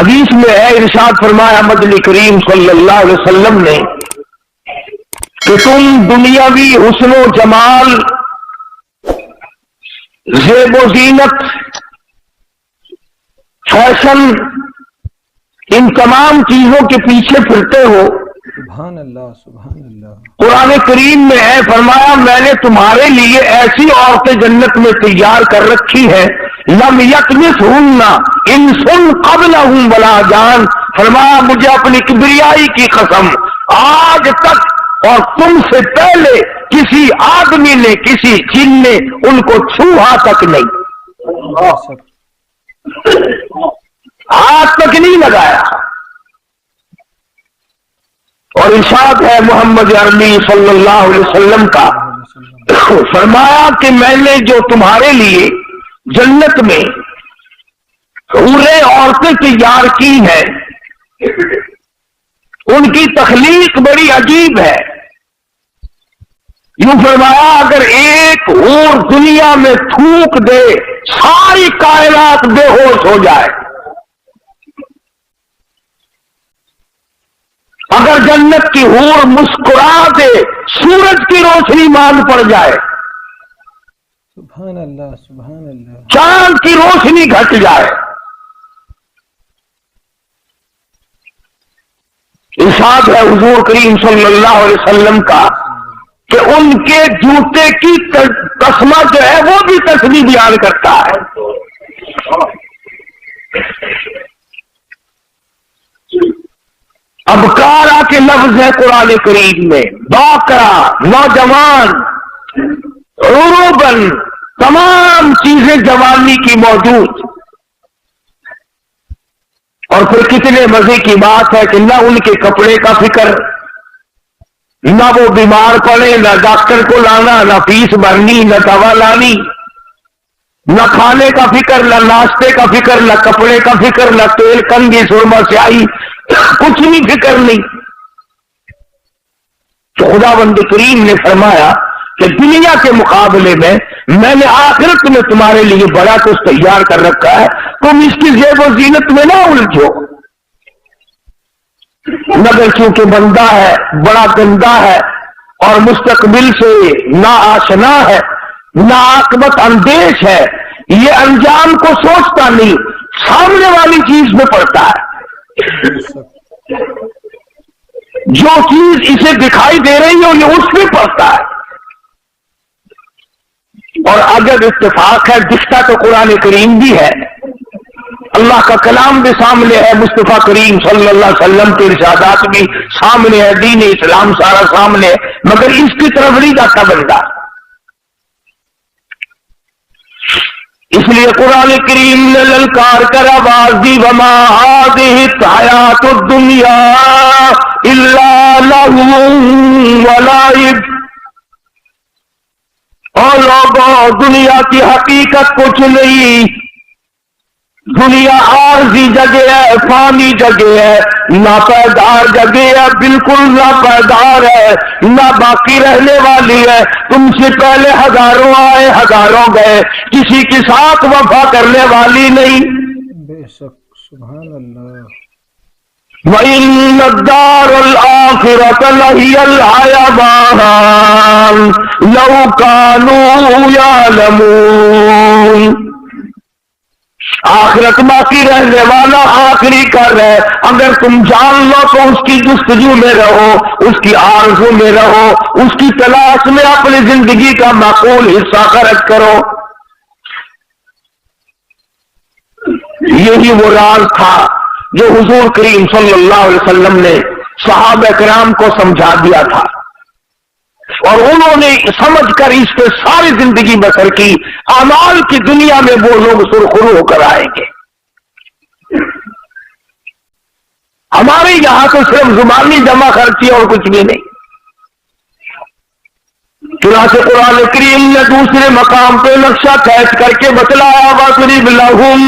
حدیث میں ہے، ارشاد فرمایا مدنی کریم صلی اللہ علیہ وسلم نے کہ تم دنیاوی حسن و جمال، زیب و زینت، فیشن، ان تمام چیزوں کے پیچھے پھرتے ہو۔ سبحان اللہ سبحان اللہ۔ قرآن کریم میں ہے، فرمایا میں نے تمہارے لیے ایسی عورتیں جنت میں تیار کر رکھی ہے، لم یطمثہن انس قبلہم ولا جان۔ فرمایا مجھے اپنی کبریائی کی قسم، آج تک اور تم سے پہلے کسی آدمی نے، کسی جن نے ان کو چھوا تک نہیں، ہاتھ تک نہیں لگایا۔ اور ارشاد ہے محمد عربی صلی اللہ علیہ وسلم کا، فرمایا کہ میں نے جو تمہارے لیے جنت میں حوریں عورتیں تیار کی ہیں، ان کی تخلیق بڑی عجیب ہے۔ یوں فرمایا اگر ایک حور دنیا میں تھوک دے ساری کائنات بے ہوش ہو جائے، اگر جنت کی حور مسکرا دے سورج کی روشنی ماند پڑ جائے، سبحان اللہ سبحان اللہ، چاند کی روشنی گھٹ جائے۔ ارشاد ہے حضور کریم صلی اللہ علیہ وسلم کا کہ ان کے جوتے کی تسمہ جو ہے وہ بھی تسبیح بیان کرتا ہے۔ ابکارا کے لفظ ہے قرآن کریم میں، باکرا، نوجوان، عروبن، تمام چیزیں جوانی کی موجود۔ اور پھر کتنے مزے کی بات ہے کہ نہ ان کے کپڑے کا فکر، نہ وہ بیمار پڑے، نہ ڈاکٹر کو لانا، نہ فیس بھرنی، نہ دوا لانی، نہ کھانے کا فکر، نہ ناشتے کا فکر، نہ کپڑے کا فکر، نہ تیل کنگھی سرما سیاہی، کچھ نہیں فکر نہیں۔ تو خداوند کریم نے فرمایا کہ دنیا کے مقابلے میں نے آخرت میں تمہارے لیے بڑا کچھ تیار کر رکھا ہے، تم اس کی زیب و زینت میں نہ الجھو۔ مگر چونکہ بندہ ہے، بڑا گندا ہے اور مستقبل سے نا آشنا ہے، نا عاقبت اندیش ہے، یہ انجام کو سوچتا نہیں، سامنے والی چیز میں پڑتا ہے۔ جو چیز اسے دکھائی دے رہی ہو یہ اس میں پڑتا ہے۔ اور اگر اتفاق ہے، دکھتا تو قرآن کریم بھی ہے، اللہ کا کلام بھی سامنے ہے، مصطفیٰ کریم صلی اللہ علیہ وسلم کے ارشادات بھی سامنے ہے، دین اسلام سارا سامنے ہے، مگر اس کی طرف نہیں جاتا بندہ۔ اس لیے قرآن کریم نے للکار کر آواز دی، وما هذه الحیات الدنیا الا لہو ولعب۔ اور لوگوں، دنیا کی حقیقت کچھ نہیں، دنیا عارضی جگہ ہے، فانی جگہ ہے، ناپائیدار جگہ ہے، بالکل ناپائیدار ہے، نہ باقی رہنے والی ہے۔ تم سے پہلے ہزاروں آئے، ہزاروں گئے، کسی کے ساتھ وفا کرنے والی نہیں۔ بے شک سبحان اللہ۔ وَإِنَّ الدَّارَ الْآخِرَةَ لَهِيَ الْحَيَوَانُ لَوْ كَانُوا يَعْلَمُونَ۔ آخرت باقی رہنے والا آخری کر ہے، اگر تم جان لو تو اس کی جستجو میں رہو، اس کی آرزو میں رہو، اس کی تلاش میں اپنی زندگی کا معقول حصہ خرچ کرو۔ یہی وہ راز تھا جو حضور کریم صلی اللہ علیہ وسلم نے صحابہ کرام کو سمجھا دیا تھا، اور انہوں نے سمجھ کر اس پہ ساری زندگی بسر کی۔ اعمال کی دنیا میں وہ لوگ سرخرو ہو کر آئیں گے۔ ہمارے یہاں تو صرف زبانی جمع خرچی اور کچھ بھی نہیں۔ چنانچہ قرآن کریم نے دوسرے مقام پہ نقشہ کھینچ کر کے بتلایا، وَاضْرِبْ لَهُمْ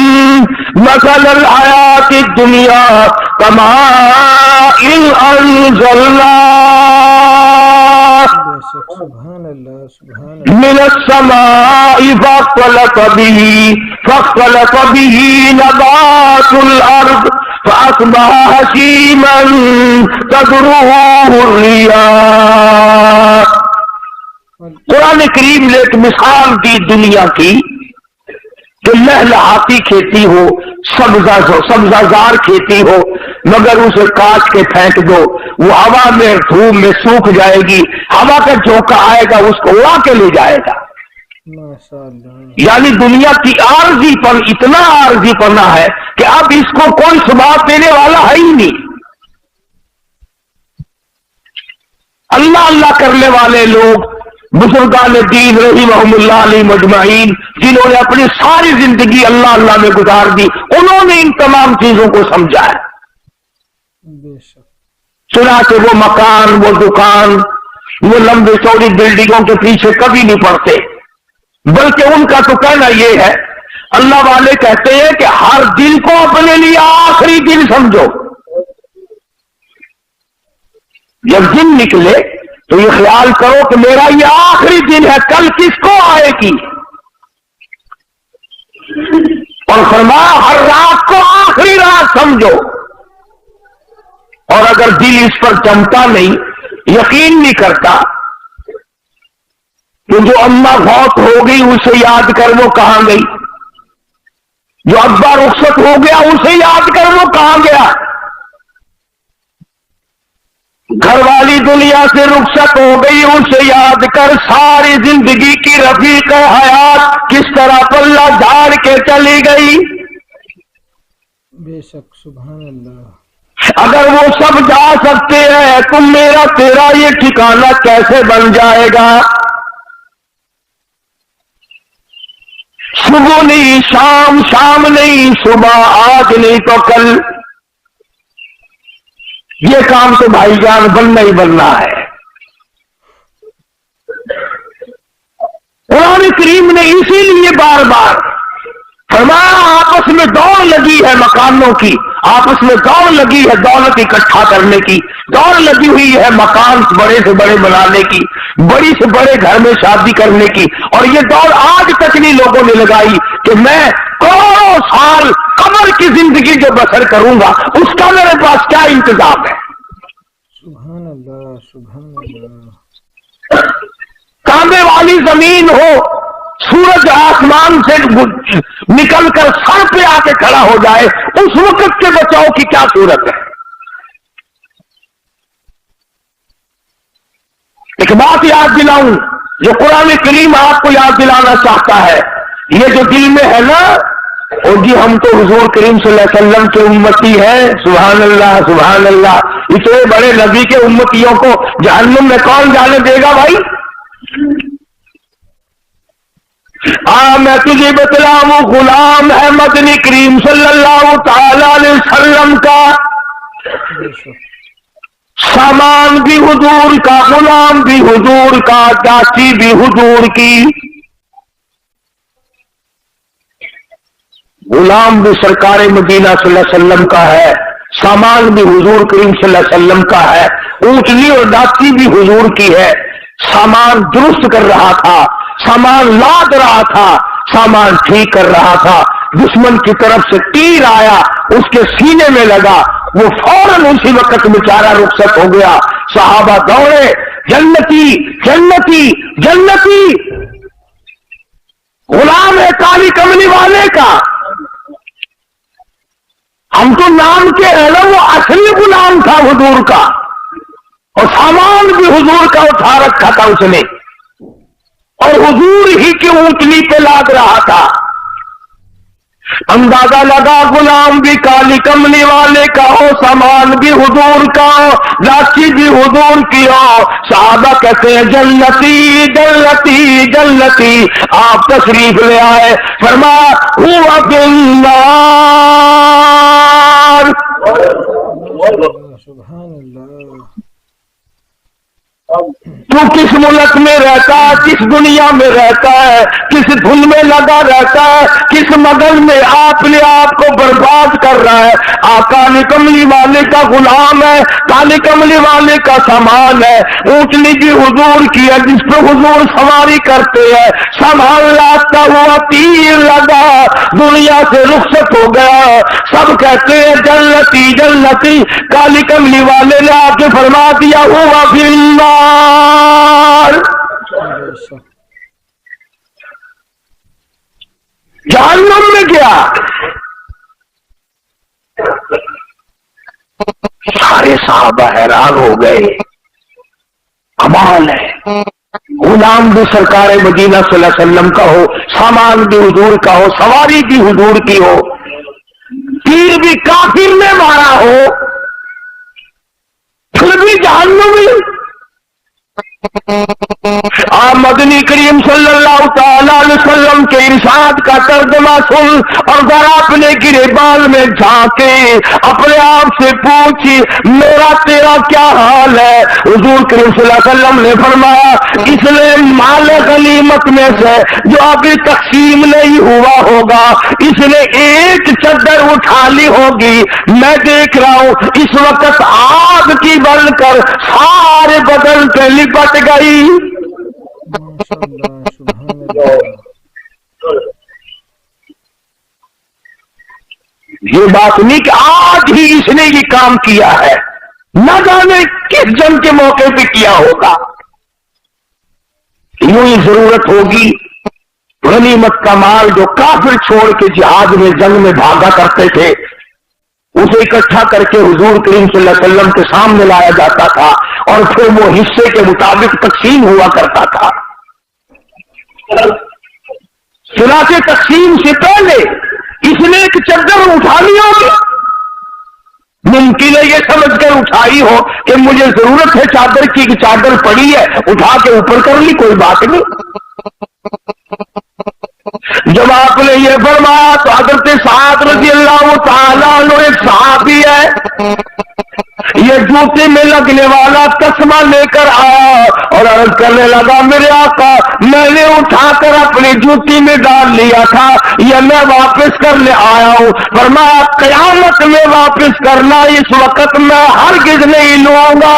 مَثَلَ الْحَيَاةِ الدُّنْيَا كَمَاءٍ أَنزَلْنَاهُ من السماء فاختلط به نبات الارض فأصبح هشيما تذروه الرياح. قرآن کریم نے ایک مثال دی دنیا کی کہ لہلہاتی کھیتی ہو، سبزہ زار کھیتی ہو، مگر اسے کاٹ کے پھینک دو، وہ ہوا میں دھوپ میں سوکھ جائے گی، ہوا کا جھونکا آئے گا اس کو اڑا کے لے جائے گا. یعنی دنیا کی عارضی پر اتنا عارضی پنا ہے کہ اب اس کو کوئی ثبات دینے والا ہے ہی نہیں. اللہ اللہ کرنے والے لوگ بزرگان دین رحمہم اللہ علیہ مجمعین، جنہوں نے اپنی ساری زندگی اللہ اللہ میں گزار دی، انہوں نے ان تمام چیزوں کو سمجھا ہے. چنانچہ وہ مکان، وہ دکان، وہ لمبی چوڑی بلڈنگوں کے پیچھے کبھی نہیں پڑتے، بلکہ ان کا تو کہنا یہ ہے، اللہ والے کہتے ہیں کہ ہر دن کو اپنے لیے آخری دن سمجھو. جب دن نکلے تو یہ خیال کرو کہ میرا یہ آخری دن ہے، کل کس کو آئے گی. اور فرمایا ہر رات کو آخری رات سمجھو. اور اگر دل اس پر جمتا نہیں، یقین نہیں کرتا، تو جو اماں فوت ہو گئی اسے یاد کر وہ کہاں گئی، جو ابا رخصت ہو گیا اسے یاد کر وہ کہاں گیا، گھر والی دنیا سے رخصت ہو گئی اسے یاد کر ساری زندگی کی رفیق حیات کس طرح پلہ جھاڑ کے چلی گئی. بے شک سبحان اللہ. اگر وہ سب جا سکتے ہیں تو میرا تیرا یہ ٹھکانہ کیسے بن جائے گا. صبح نہیں شام، شام نہیں صبح، آج نہیں تو کل. یہ کام تو بھائی جان بننا ہی بننا ہے. قرآن کریم نے اسی لیے بار بار فرمایا آپس میں دوڑ لگی ہے مکانوں کی، آپس میں دوڑ لگی ہے دولت اکٹھا کرنے کی، دوڑ لگی ہوئی ہے مکان بڑے سے بڑے بنانے کی، بڑی سے بڑے گھر میں شادی کرنے کی. اور یہ دوڑ آج تک نہیں لوگوں نے لگائی کہ میں کروڑوں سال قبر کی زندگی جو بسر کروں گا اس کا میرے پاس کیا انتظام ہے. سبحان اللہ سبحان اللہ. تانبے والی زمین ہو، سورج آسمان سے نکل کر سر پہ آ کے کھڑا ہو جائے، اس وقت کے بچاؤ کی کیا صورت ہے. ایک بات یاد دلاؤں جو قرآن کریم آپ کو یاد دلانا چاہتا ہے، یہ جو دل میں ہے نا، اور جی ہم تو حضور کریم صلی اللہ علیہ وسلم کے امتی ہیں، سبحان اللہ سبحان اللہ. اتنے بڑے نبی کے امتیوں کو جہنم میں کون جانے دے گا بھائی. میں تجھے بتلاؤں، غلام ہے مدنی کریم صلی اللہ تعالی علیہ وسلم کا، سامان بھی حضور کا، غلام بھی حضور کا، داسی بھی حضور کی. غلام بھی سرکار مدینہ صلی اللہ علیہ وسلم کا ہے، سامان بھی حضور کریم صلی اللہ علیہ وسلم کا ہے، اونٹنی اور داسی بھی حضور کی ہے. سامان درست کر رہا تھا، سامان لاد رہا تھا، سامان ٹھیک کر رہا تھا، دشمن کی طرف سے تیر آیا، اس کے سینے میں لگا، وہ فوراً اسی وقت بیچارہ رخصت ہو گیا. صحابہ دوڑے، جنتی جنتی جنتی. غلام ہے کالی کملی والے کا، ہم تو نام کے ہیں نا، وہ اصلی غلام تھا حضور کا، اور سامان بھی حضور کا اٹھا رکھا تھا اس نے، اور حضور ہی کی اونٹنی پہ لاد رہا تھا. اندازہ لگا غلام بھی کالی کملی والے کا ہو، سامان بھی حضور کا ہو، لاچی بھی حضور کی ہو. صحابہ کہتے ہیں جنتی جنتی جنتی. آپ تشریف لے آئے، فرمایا ہوا بالنار. سبحان اللہ. تو کس ملک میں رہتا ہے، کس دنیا میں رہتا ہے، کس دھن میں لگا رہتا ہے، کس مغل میں اپنے آپ کو برباد کر رہا ہے۔ کالی کملی والے کا غلام ہے، کالی کملی والے کا سامان ہے، اونٹنی بھی حضور کی ہے جس پہ حضور سواری کرتے ہیں۔ سامان لاتا ہوا تیر لگا، دنیا سے رخصت ہو گیا، سب کہتے ہیں جنتی جنتی، کالی کملی والے نے آ کے فرما دیا ہوا فی النار، بے شک جہنم میں گیا۔ سارے صحابہ حیران ہو گئے، کمال ہے، غلام بھی سرکار مدینہ صلی اللہ علیہ وسلم کا ہو، سامان بھی حضور کا ہو، سواری بھی حضور کی ہو، تیر بھی کافر نے مارا ہو، پھر بھی جہنمی۔ آپ مدنی کریم صلی اللہ تعالی علیہ وسلم کے ارشاد کا ترجمہ سن اور ذرا اپنے گریبان میں جھانکے اپنے آپ سے پوچھی میرا تیرا کیا حال ہے۔ حضور کریم صلی اللہ علیہ وسلم نے فرمایا اس نے مال غنیمت میں سے جو ابھی تقسیم نہیں ہوا ہوگا اس نے ایک چادر اٹھا لی ہوگی، میں دیکھ رہا ہوں اس وقت آگ کی بن کر سارے بدن پہ لپٹ گئی۔ ماشاء اللہ سبحان اللہ یہ بات نہیں کہ آج ہی اس نے یہ کام کیا ہے، نہ جانے کس جنگ کے موقع پہ کیا ہوگا۔ یوں ہی ضرورت ہوگی غنیمت کا مال جو کافر چھوڑ کے جہاد میں جنگ میں بھاگا کرتے تھے اسے اکٹھا کر کے حضور کریم صلی اللہ علیہ وسلم کے سامنے لایا جاتا تھا اور پھر وہ حصے کے مطابق تقسیم ہوا کرتا تھا۔ چنانچہ تقسیم سے پہلے اس نے ایک چادر اٹھا لی ہوگی، ممکن ہے یہ سمجھ کر اٹھائی ہو کہ مجھے ضرورت ہے چادر کی، کہ چادر پڑی ہے اٹھا کے اوپر کر لی، کوئی بات نہیں۔ جب آپ نے یہ فرمایا تو حضرت سعد رضی اللہ تعالیٰ عنہ ایک صحابی ہے، یہ جوتے میں لگنے والا تسمہ لے کر آیا اور عرض کرنے لگا میرے آقا میں نے اٹھا کر اپنی جوتی میں ڈال لیا تھا، یہ میں واپس کرنے آیا ہوں۔ فرمایا قیامت میں واپس کرنا، اس وقت میں ہرگز نہیں لوں گا۔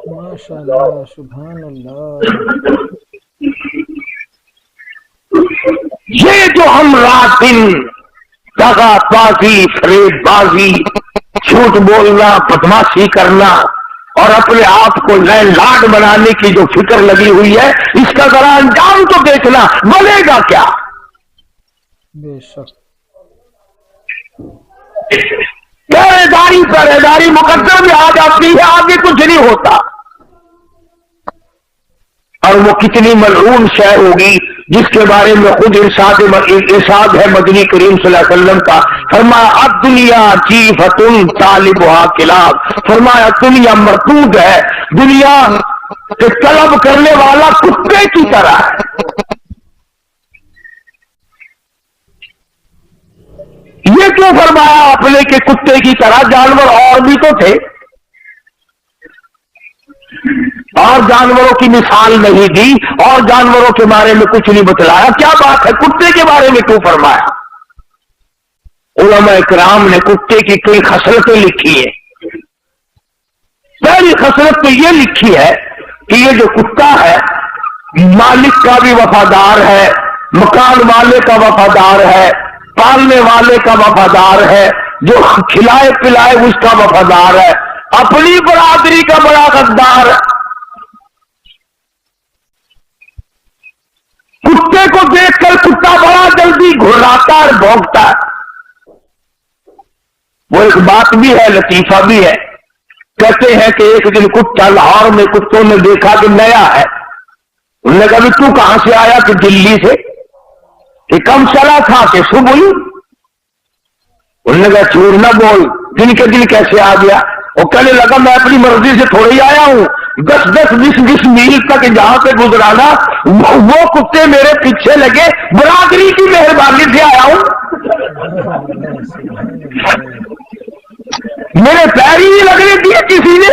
ماشاء اللہ سبحان اللہ یہ جو ہم رات دن دغا بازی، فریب بازی، جھوٹ بولنا، بدماشی کرنا اور اپنے آپ کو نئے لاڈ بنانے کی جو فکر لگی ہوئی ہے اس کا ذرا انجام تو دیکھنا، بنے گا کیا؟ بے شک پہرے داری مقدر میں آ جاتی ہے، آگے کچھ نہیں ہوتا۔ اور وہ کتنی ملعون شے ہوگی جس کے بارے میں خود ارشاد ہے مدنی کریم صلی اللہ علیہ وسلم کا، فرمایا الدنیا جیفتن طالبھا کلاب، فرمایا دنیا مردود ہے، دنیا کے طلب کرنے والا کتے کی طرح ہے۔ یہ کیوں فرمایا آپ نے کہ کتے کی طرح؟ جانور اور بھی تو تھے، اور جانوروں کی مثال نہیں دی اور جانوروں کے بارے میں کچھ نہیں بتلایا، کیا بات ہے کتے کے بارے میں کیوں فرمایا؟ علماء کرام نے کتے کی کئی خصلتیں لکھی ہیں۔ پہلی خصلت تو یہ لکھی ہے کہ یہ جو کتا ہے مالک کا بھی وفادار ہے، مکان والے کا وفادار ہے، پالنے والے کا وفادار ہے، جو کھلائے پلائے اس کا وفادار ہے، اپنی برادری کا بڑا غدار ہے۔ کتے کو دیکھ کر کتا بڑا جلدی گھراتا اور بھونکتا ہے۔ وہ ایک بات بھی ہے، لطیفہ بھی ہے، کہتے ہیں کہ ایک دن کتا لاہور میں کتوں نے دیکھا کہ نیا ہے، انہوں نے کہا بھی تو کہاں سے آیا؟ کہ دلی سے۔ کہ کم چلا تھا؟ کہ صبح ہی۔ انہوں نے کہا جھوٹ نہ بول، دن کے دن کیسے آ گیا؟ وہ کہنے لگا میں اپنی مرضی سے تھوڑے ہی آیا ہوں، 10-20 میل تک جہاں سے گزرانا وہ کتے میرے پیچھے لگے، برادری کی مہربانی سے آیا ہوں، سبحان اللہ میرے پیر ہی نہیں لگنے دیے کسی نے،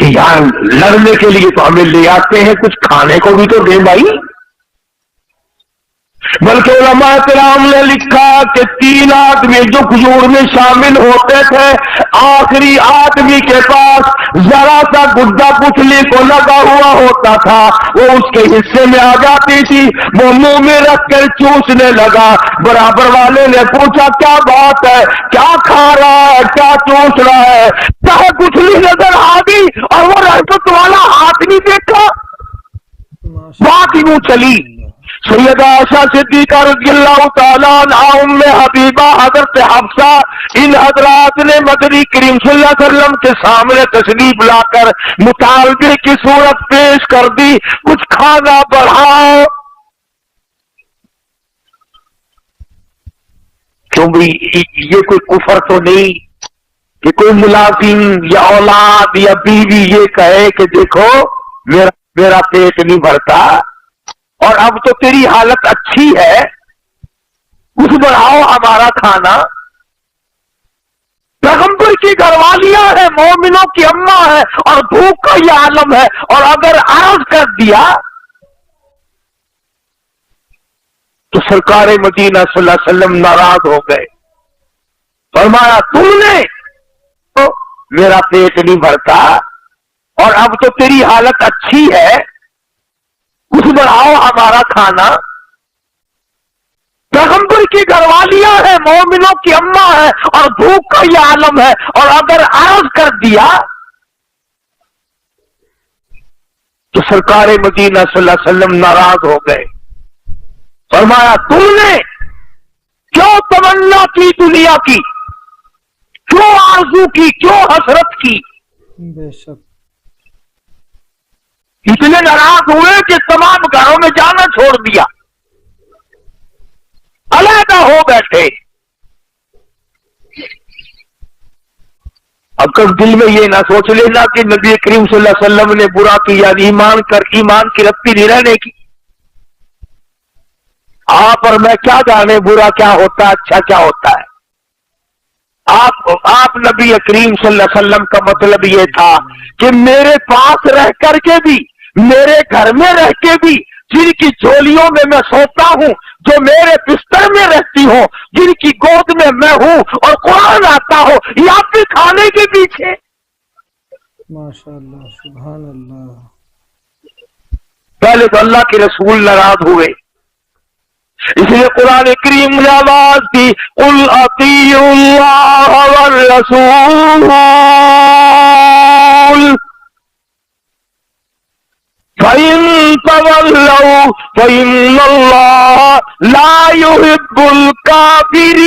کہ یار لڑنے کے لیے تو ہمیں لے آتے ہیں، کچھ کھانے کو بھی تو دے بھائی۔ بلکہ علماء کرام نے لکھا کہ 3 آدمی جو حضور میں شامل ہوتے تھے، آخری آدمی کے پاس ذرا سا گڈا پتلی کو لگا ہوا ہوتا تھا، وہ اس کے حصے میں آ جاتی تھی، وہ منہ میں رکھ کر چوسنے لگا۔ برابر والے نے پوچھا کیا بات ہے، کیا کھا رہا ہے، کیا چوس رہا ہے؟ چاہے پتلی نظر آ گئی اور وہ رحمت والا ہاتھ نہیں دیکھا، بات ہی یوں چلی۔ سیدہ عائشہ صدیقہ رضی اللہ تعالیٰ عنہ، ام حبیبہ، حضرت حفصہ، ان حضرات نے مدنی کریم صلی اللہ علیہ وسلم کے سامنے تشریف لا کر مطالبے کی صورت پیش کر دی، کچھ کھانا بڑھاؤ۔ کیوں بھی یہ کوئی کفر تو نہیں کہ کوئی ملازم یا اولاد یا بیوی یہ کہے کہ دیکھو میرا پیٹ نہیں بھرتا اور اب تو تیری حالت اچھی ہے، کچھ بڑھاؤ ہمارا کھانا۔ پیغمبر کی گھر والیاں ہیں، مومنوں کی اماں ہے، اور بھوک کا یہ عالم ہے، اور اگر عرض کر دیا تو سرکار مدینہ صلی اللہ علیہ وسلم ناراض ہو گئے، فرمایا تم نے تو میرا پیٹ نہیں بھرتا اور اب تو تیری حالت اچھی ہے، کچھ بڑھاؤ ہمارا کھانا۔ پیغمبر کی گھر والیاں ہیں، مومنوں کی اماں ہے، اور بھوک کا یہ عالم ہے، اور اگر عرض کر دیا تو سرکار مدینہ صلی اللہ علیہ وسلم ناراض ہو گئے، فرمایا تم نے کیوں تمنا کی دنیا کی، کیوں آرزو کی، کیوں حسرت کی؟ بے شک اتنے ناراض ہوئے کہ تمام گھروں میں جانا چھوڑ دیا، علیحدہ ہو بیٹھے۔ اب کب دل میں یہ نہ سوچ لینا کہ نبی کریم صلی اللہ علیہ وسلم نے برا کیا، ایمان کی رتی نہیں رہنے کی۔ آپ اور میں کیا جانے برا کیا ہوتا ہے، اچھا کیا ہوتا ہے۔ آپ نبی کریم صلی اللہ علیہ وسلم کا مطلب یہ تھا کہ میرے پاس رہ کر کے بھی، میرے گھر میں رہ کے بھی، جن کی جھولیوں میں سوتا ہوں، جو میرے بستر میں رہتی ہوں، جن کی گود میں میں ہوں اور قرآن آتا ہو، یہ آپ کے کھانے کے پیچھے۔ ماشاء اللہ، سبحان اللہ۔ پہلے تو اللہ کے رسول ناراض ہوئے، اس لیے قرآن کریم نے آواز دی قل اطیعوا اللہ والرسول فَإِن تَوَلَّوْا فَإِنَّ اللَّهَ لَا يُحِبُّ الْكَافِرِينَ۔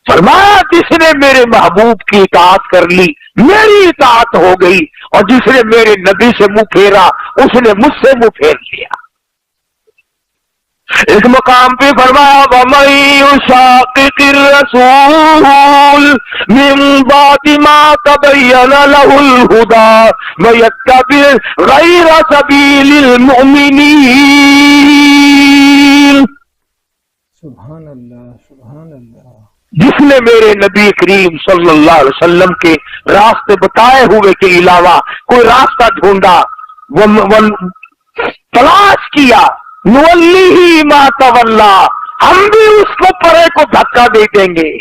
فرمایا جس نے میرے محبوب کی اطاعت کر لی میری اطاعت ہو گئی، اور جس نے میرے نبی سے منہ پھیرا اس نے مجھ سے منہ پھیر لیا۔ ایک مقام پہ فرمایا وَمَن يُشَاقِقِ الرَّسُولَ مِن بَعْدِ مَا تَبَيَّنَ لَهُ الْهُدَى وَيَتَّبِعْ غَيْرَ سَبِيلِ الْمُؤْمِنِينَ۔ سبحان اللہ، سبحان اللہ۔ جس نے میرے نبی کریم صلی اللہ علیہ وسلم کے راستے بتائے ہوئے کے علاوہ کوئی راستہ ڈھونڈا، تلاش کیا، نولیہ ما تولا، ہم بھی اس کو پرے کو دھکا دے دیں گے،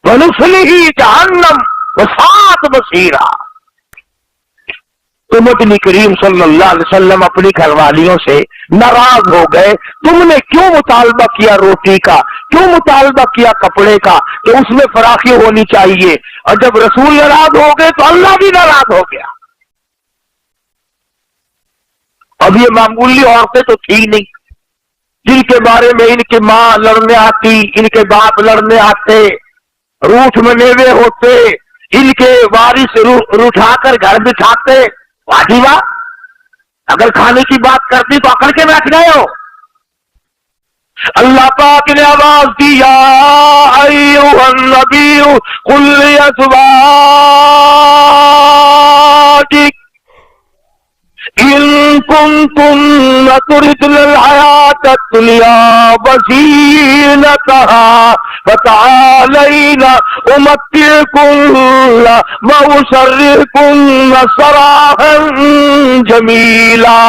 ونصلہ جہنم وساءت مصیرا۔ تو نبی کریم صلی اللہ علیہ وسلم اپنی گھر والیوں سے ناراض ہو گئے، تم نے کیوں مطالبہ کیا روٹی کا، کیوں مطالبہ کیا کپڑے کا، کہ اس میں فراخی ہونی چاہیے، اور جب رسول ناراض ہو گئے تو اللہ بھی ناراض ہو گیا۔ اب یہ معمولی عورتیں تو تھی نہیں جن کے بارے میں ان کی ماں لڑنے آتی، ان کے باپ لڑنے آتے، روٹھ منیوے ہوتے، ان کے وارث روٹھا کر گھر بٹھاتے، واجی واہ، اگر کھانے کی بات کرتی تو اکڑ کے بیٹھ گئے ہو۔ اللہ پاک نے آواز دی یا ایھا النبی قل لازواجک إن كنتن تردن الحياة الدنيا وزينتها فتعالين أمتعكن وأسرحكن سراحا جميلا.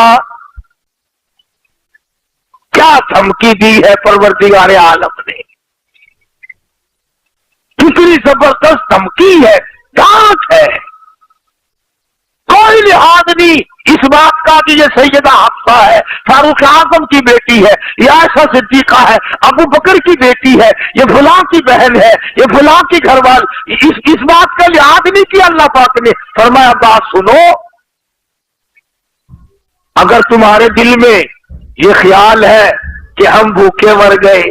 کیا دھمکی دی ہے پروردگار عالم نے، کتنی زبردست دھمکی ہے، ڈانٹ ہے. کوئی لحاظ نہیں اس بات کا کہ یہ سیدہ حفصہ ہے، فاروق اعظم کی بیٹی ہے، یہ عائشہ صدیقہ ہے، ابو بکر کی بیٹی ہے، یہ فلاں کی بہن ہے، یہ فلاں کی گھر وال. اس بات کا لحاظ نہیں کیا اللہ پاک نے. فرمایا بات سنو، اگر تمہارے دل میں یہ خیال ہے کہ ہم بھوکے مر گئے،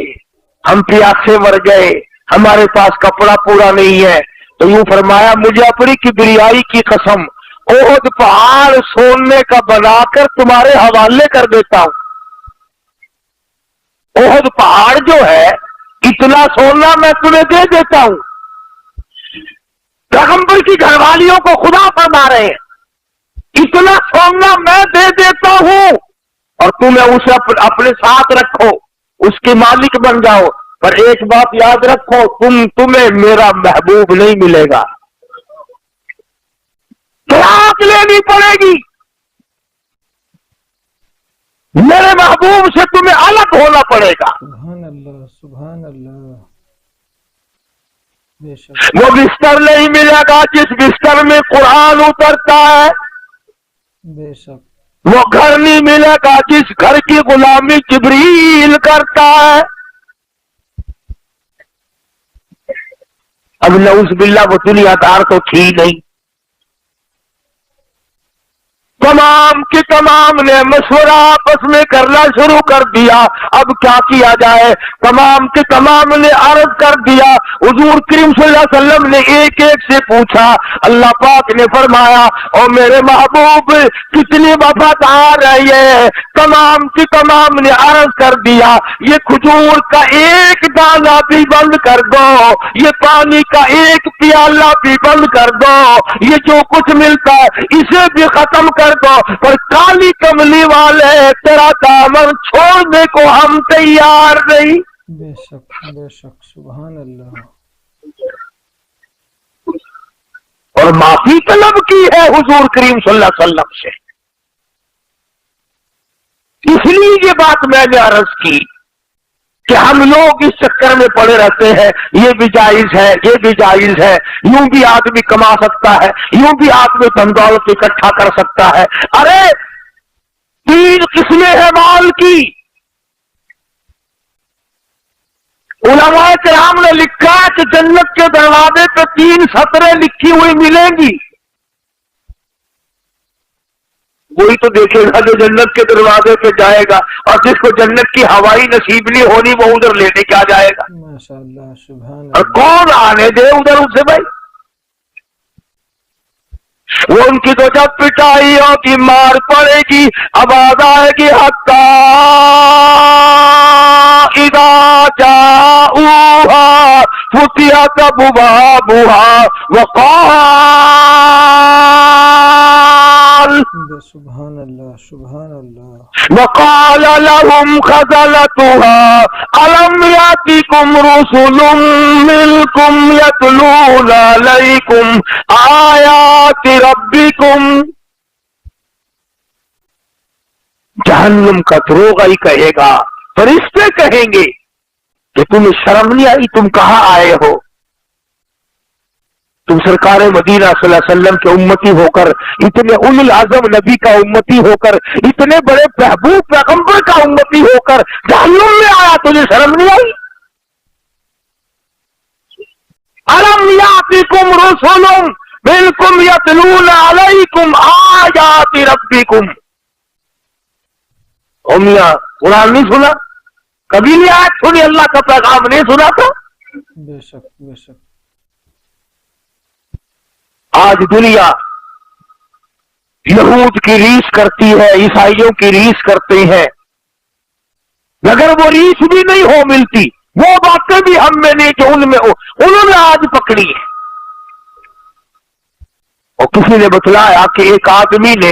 ہم پیاسے مر گئے، ہمارے پاس کپڑا پورا نہیں ہے، تو یوں فرمایا مجھے اپنی کبریائی کی قسم احد پہاڑ سونے کا بنا کر تمہارے حوالے کر دیتا ہوں. احد پہاڑ جو ہے اتنا سونا میں تمہیں دے دیتا ہوں. پیغمبر کی گھر والیوں کو خدا فرما رہے ہیں اتنا سونا میں دے دیتا ہوں اور تمہیں اسے اپنے ساتھ رکھو، اس کے مالک بن جاؤ. پر ایک بات یاد رکھو، تمہیں میرا محبوب نہیں ملے گا، طلاق لینی پڑے گی، میرے محبوب سے تمہیں الگ ہونا پڑے گا. سبحان اللہ سبحان اللہ. بے شک وہ بستر نہیں ملے گا جس بستر میں قرآن اترتا ہے، بے شک وہ گھر نہیں ملے گا جس گھر کی غلامی جبریل کرتا ہے. اب نعوذ باللہ وہ دنیا دار تو تھی نہیں. تمام کے تمام نے مشورہ آپس میں کرنا شروع کر دیا. اب کیا کیا جائے؟ تمام کے تمام نے عرض کر دیا. حضور کریم صلی اللہ علیہ وسلم نے ایک ایک سے پوچھا. اللہ پاک نے فرمایا او میرے محبوب کتنی وفادار ہے یہ. تمام کے تمام نے عرض کر دیا یہ کھجور کا ایک دانہ بھی بند کر دو، یہ پانی کا ایک پیالہ بھی بند کر دو، یہ جو کچھ ملتا ہے اسے بھی ختم کر دو، پر کالی کملی والے تیرا دامن چھوڑنے کو ہم تیار نہیں. بے شک سبحان اللہ. اور معافی طلب کی ہے حضور کریم صلی اللہ علیہ وسلم سے. اس لیے یہ بات میں نے عرض کی کہ ہم لوگ اس چکر میں پڑے رہتے ہیں یہ بھی جائز ہے، یہ بھی جائز ہے، یوں بھی آدمی کما سکتا ہے، یوں بھی آدمی دھن دولت اکٹھا کر سکتا ہے. ارے 3 قسمیں ہیں مال کی. علماء کرام نے لکھا ہے کہ جنت کے دروازے پہ 3 سطریں لکھی ہوئی ملیں گی. وہی تو دیکھے گا جو جنت کے دروازے پہ جائے گا، اور جس کو جنت کی ہوائی نصیب نہیں ہونی وہ ادھر لینے کیا جائے گا. ماشاءاللہ سبحان اور اللہ. کون آنے دے ادھر اسے بھائی؟ وہ ان کی تو جب پٹائی ہوگی مار پڑے گی، آواز آئے گی حتی اذا جاؤہا فتحت ابوابها وقال سبحان اللہ سبحان اللہ. وقال لهم خزنتها ألم يأتكم رسل منكم يتلون عليكم آيات ربكم. جہنم کا دروغہ ہی کہے گا، فرشتے کہیں گے کہ تمہیں شرم نہیں آئی، تم کہاں آئے ہو؟ تم سرکار مدینہ صلی اللہ علیہ وسلم کے امتی ہو کر، اتنے اولو العزم نبی کا امتی ہو کر، اتنے بڑے محبوب پیغمبر کا امتی ہو کر جہنم میں آیا، تجھے شرم نہیں آئی؟ الم یاتکم رسل منکم یتلون علیکم آیات ربکم. او میاں قرآن نہیں سنا؟ کبھی نہیں آیت سنی؟ اللہ کا پیغام نہیں سنا تھا؟ بے شک بے شک. آج دنیا یہود کی ریس کرتی ہے، عیسائیوں کی ریس کرتے ہیں، مگر وہ ریس بھی نہیں ہو ملتی، وہ باتیں بھی ہم میں نہیں جو ان میں ہو، انہوں نے آج پکڑی ہے. اور کسی نے بتلایا کہ ایک آدمی نے